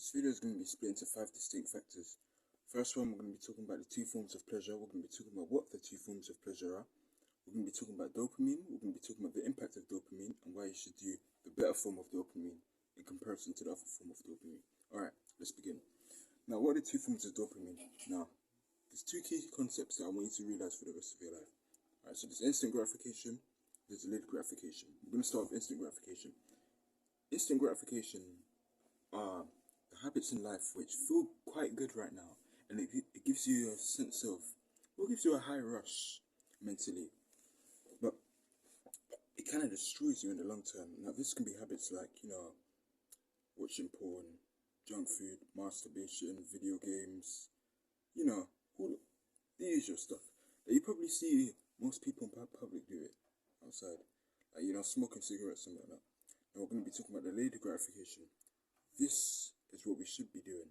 This video is going to be split into 5 distinct factors. First one, we're going to be talking about the 2 forms of pleasure. We're going to be talking about what the 2 forms of pleasure are. We're going to be talking about dopamine. We're going to be talking about the impact of dopamine and why you should do the better form of dopamine in comparison to the other form of dopamine. Alright, let's begin. Now, what are the 2 forms of dopamine? Now, there's 2 key concepts that I want you to realize for the rest of your life. Alright, so there's instant gratification, there's delayed gratification. We're going to start with instant gratification. Instant gratification are the habits in life which feel quite good right now, and it gives you a sense of, well, it gives you a high rush mentally, but it kind of destroys you in the long term. Now, this can be habits like, watching porn, junk food, masturbation, video games, all the usual stuff that you probably see most people in public do it outside, like, smoking cigarettes and whatnot. Now, we're going to be talking about delayed gratification. This is what we should be doing.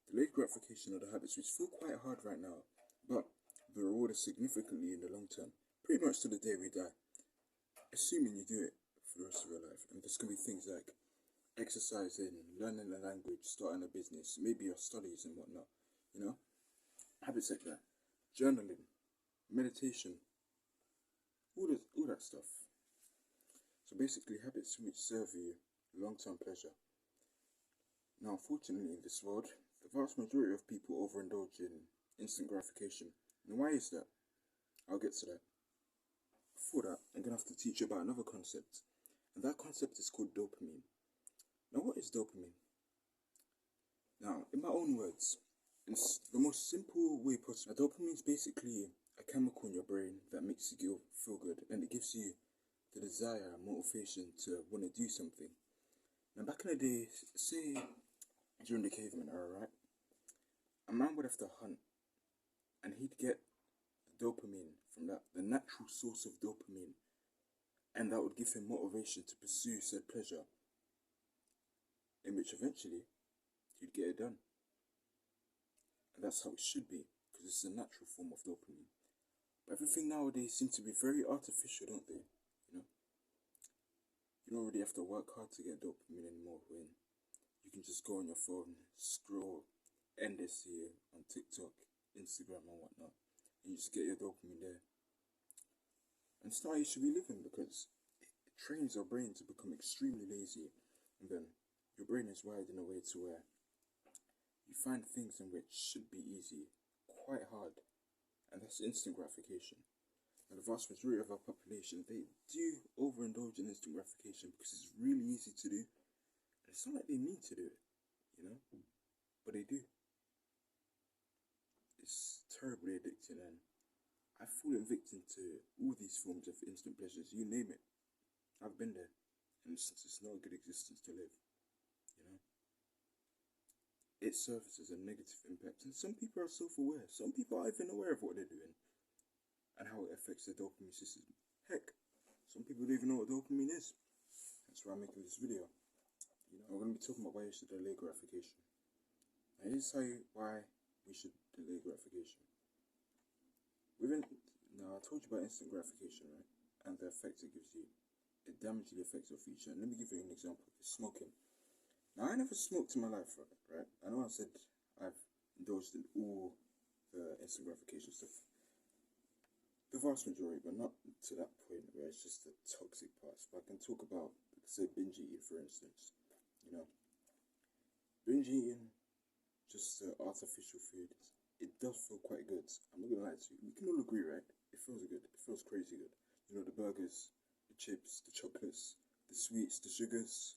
Delayed gratification are the habits which feel quite hard right now, but the reward is significantly in the long term, pretty much to the day we die, assuming you do it for the rest of your life. And this can be things like exercising, learning a language, starting a business, maybe your studies and whatnot, habits like that, journaling, meditation, all that stuff. So basically, habits which serve you long-term pleasure. Now, unfortunately, in this world, the vast majority of people overindulge in instant gratification. And why is that? I'll get to that. Before that, I'm going to have to teach you about another concept. And that concept is called dopamine. Now, what is dopamine? Now, in my own words, in the most simple way possible, dopamine is basically a chemical in your brain that makes you feel good. And it gives you the desire and motivation to want to do something. Now, back in the day, say during the caveman era, right? A man would have to hunt, and he'd get the dopamine from that, the natural source of dopamine, and that would give him motivation to pursue said pleasure, in which eventually he'd get it done. And that's how it should be, because it's a natural form of dopamine. But everything nowadays seems to be very artificial, don't they? You don't really have to work hard to get dopamine anymore, when you can just go on your phone, scroll endlessly on TikTok, Instagram and whatnot, and you just get your dopamine there. And it's not how you should be living, because it trains our brain to become extremely lazy, and then your brain is wired in a way to where you find things in which should be easy quite hard, and that's instant gratification. And the vast majority of our population, they do overindulge in instant gratification because it's really easy to do. And it's not like they need to do it, but they do. It's terribly addicting, and I've fallen victim to all these forms of instant pleasures, you name it. I've been there, and it's not a good existence to live, It serves as a negative impact, and some people are self-aware. Some people are even aware of what they're doing and how it affects their dopamine system. Heck, some people don't even know what dopamine is. That's why I'm making this video. I'm going to be talking about why you should delay gratification. Now, here's why we should delay gratification. Now, I told you about instant gratification, right? And the effect it gives you. It damages the effects of future. And let me give you an example. Smoking. Now, I never smoked in my life, right? I know I said I've indulged in all the instant gratification stuff. The vast majority, but not to that point where it's just the toxic parts. But I can talk about, say, binge eating, for instance. Binge eating, just artificial food, it does feel quite good. I'm not gonna lie to you. We can all agree, right? It feels good. It feels crazy good. The burgers, the chips, the chocolates, the sweets, the sugars,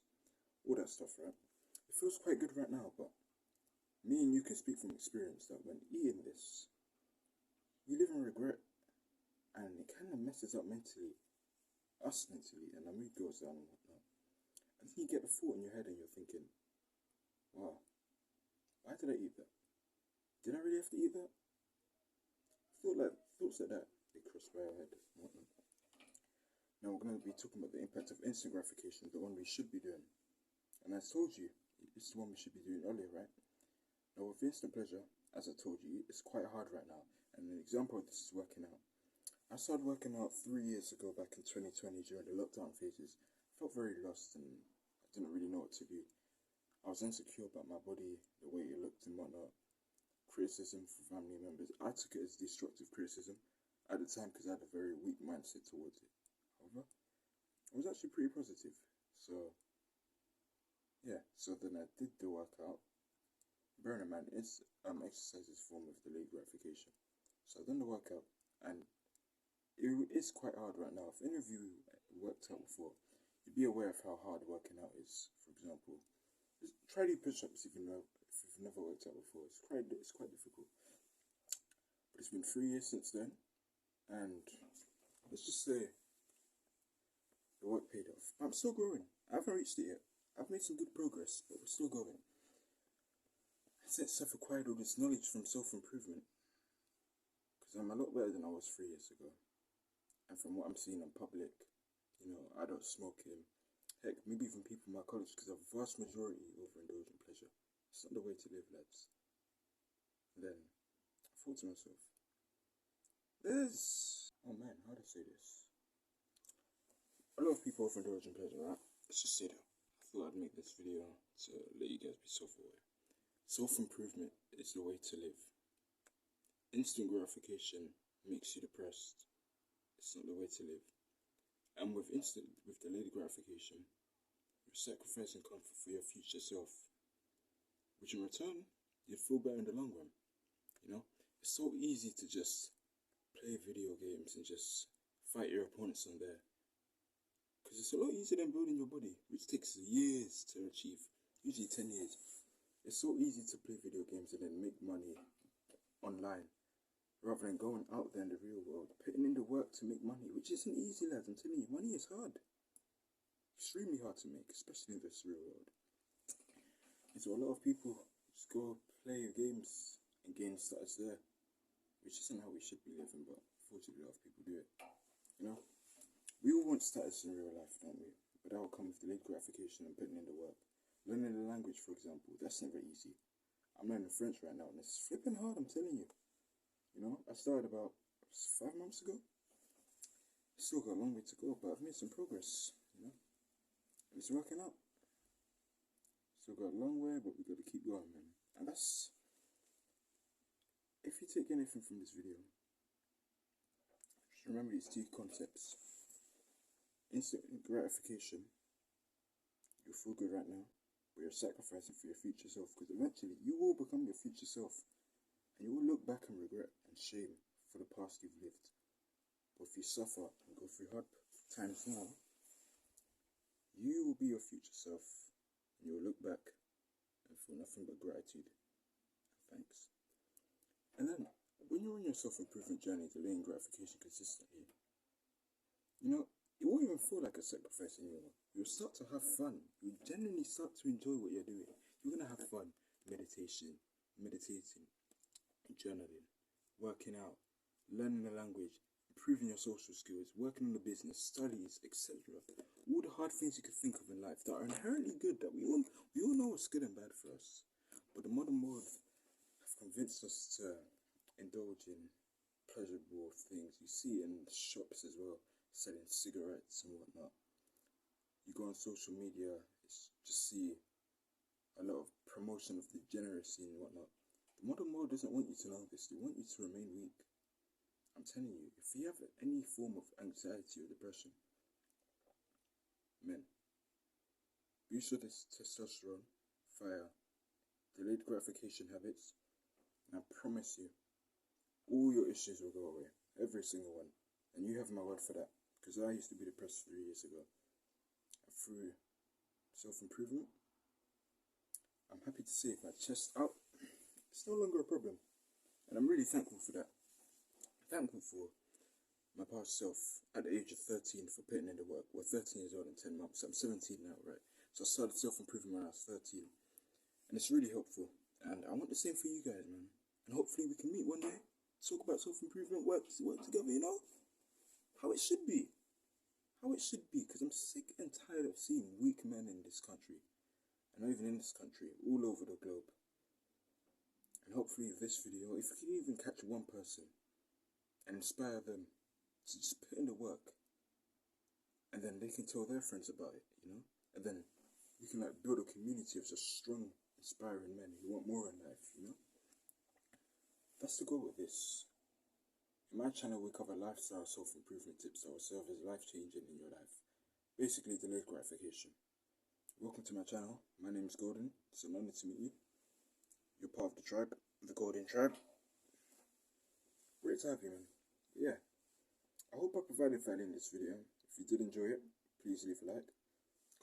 all that stuff, right? It feels quite good right now, but me and you can speak from experience that when eating this, we live in regret. And it kind of messes up us mentally, and our mood goes down and whatnot. And then you get the thought in your head and you're thinking, wow, why did I eat that? Did I really have to eat that? Thoughts like that, they cross by our head and whatnot. Now we're going to be talking about the impact of instant gratification, the one we should be doing. And as I told you, it's the one we should be doing earlier, right? Now with instant pleasure, as I told you, it's quite hard right now. And an example of this is working out. I started working out 3 years ago, back in 2020 during the lockdown phases. I felt very lost and I didn't really know what to do. I was insecure about my body, the way it looked and whatnot. Criticism from family members. I took it as destructive criticism at the time because I had a very weak mindset towards it. However, it was actually pretty positive. So, yeah, so then I did the workout. Bearing in mind, exercise is a form of delayed gratification. So I done the workout, and it is quite hard right now. If any of you worked out before, you'd be aware of how hard working out is. For example, just try to do push-ups if you've never worked out before. It's quite difficult. But it's been 3 years since then, and let's just say the work paid off. But I'm still growing. I haven't reached it yet. I've made some good progress, but we're still going. Since I've acquired all this knowledge from self-improvement, because I'm a lot better than I was 3 years ago. And from what I'm seeing in public, adult smoking, heck, maybe even people in my college, because a vast majority overindulge in pleasure. It's not the way to live, lads. And then I thought to myself, oh man, how do I say this? A lot of people overindulge in pleasure, right? Let's just say that. I thought I'd make this video to let you guys be self-aware. Self-improvement is the way to live. Instant gratification makes you depressed. It's not the way to live. And with delayed gratification, you're sacrificing comfort for your future self, which in return, you'd feel better in the long run. It's so easy to just play video games and just fight your opponents on there. Because it's a lot easier than building your body, which takes years to achieve, usually 10 years. It's so easy to play video games and then make money online, rather than going out there in the real world, putting in the work to make money, which isn't easy, lads. I'm telling you, money is hard. Extremely hard to make, especially in this real world. And so a lot of people just go play games and gain status there, which isn't how we should be living, but unfortunately a lot of people do it. We all want status in real life, don't we? But that will come with delayed gratification and putting in the work. Learning the language, for example, that's never easy. I'm learning French right now, and it's flipping hard, I'm telling you. I started about 5 months ago. Still got a long way to go, but I've made some progress, and it's working out. Still got a long way, but we got to keep going, man. And that's, if you take anything from this video, just remember these 2 concepts. Instant gratification, you feel good right now, but you're sacrificing for your future self, because eventually you will become your future self, and you will look back and regret and shame for the past you've lived. But if you suffer and go through hard times now, you will be your future self, and you will look back and feel nothing but gratitude and thanks. And then, when you're on your self-improvement journey, delaying gratification consistently, it won't even feel like a sacrifice anymore. You'll start to have fun. You'll genuinely start to enjoy what you're doing. You're going to have fun. Meditating, journaling, working out, learning the language, improving your social skills, working on the business, studies, etc. All the hard things you could think of in life that are inherently good, that we all know is good and bad for us. But the modern world have convinced us to indulge in pleasurable things. You see it in shops as well, selling cigarettes and whatnot. You go on social media, just see a lot of promotion of degeneracy and whatnot. The modern world doesn't want you to know this. They want you to remain weak. I'm telling you, if you have any form of anxiety or depression, men, boost your testosterone, fire, delayed gratification habits, and I promise you, all your issues will go away. Every single one. And you have my word for that. Because I used to be depressed 3 years ago. And through self-improvement, I'm happy to say my chest out, it's no longer a problem. And I'm really thankful for that. Thankful for my past self at the age of 13 for putting in the work. Well, 13 years old in 10 months. I'm 17 now, right? So I started self-improvement when I was 13. And it's really helpful. And I want the same for you guys, man. And hopefully we can meet one day, talk about self-improvement, work together, How it should be. Because I'm sick and tired of seeing weak men in this country. And not even in this country, all over the globe. And hopefully this video, if you can even catch one person and inspire them to just put in the work, and then they can tell their friends about it, And then we can like build a community of just strong, inspiring men who want more in life, you know? That's the goal with this. In my channel, we cover lifestyle self-improvement tips that will serve as life-changing in your life. Basically, delayed gratification. Welcome to my channel. My name is Golden. It's an honor to meet you. You're part of the tribe, the Golden Tribe. Great to have you, man. But yeah, I hope I provided value in this video. If you did enjoy it, please leave a like,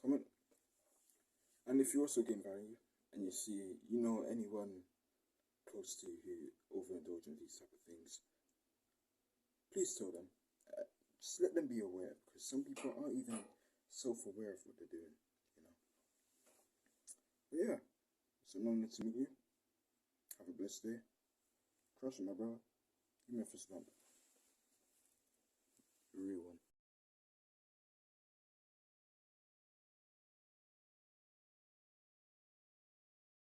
comment, and if you also gain value and you know anyone close to you who overindulge in these type of things, please tell them. Just let them be aware, because some people aren't even self-aware of what they're doing, you know. But yeah, it's an honor to meet you. Have a blessed day. Crush it, my brother. Give me a fist bump. A real one.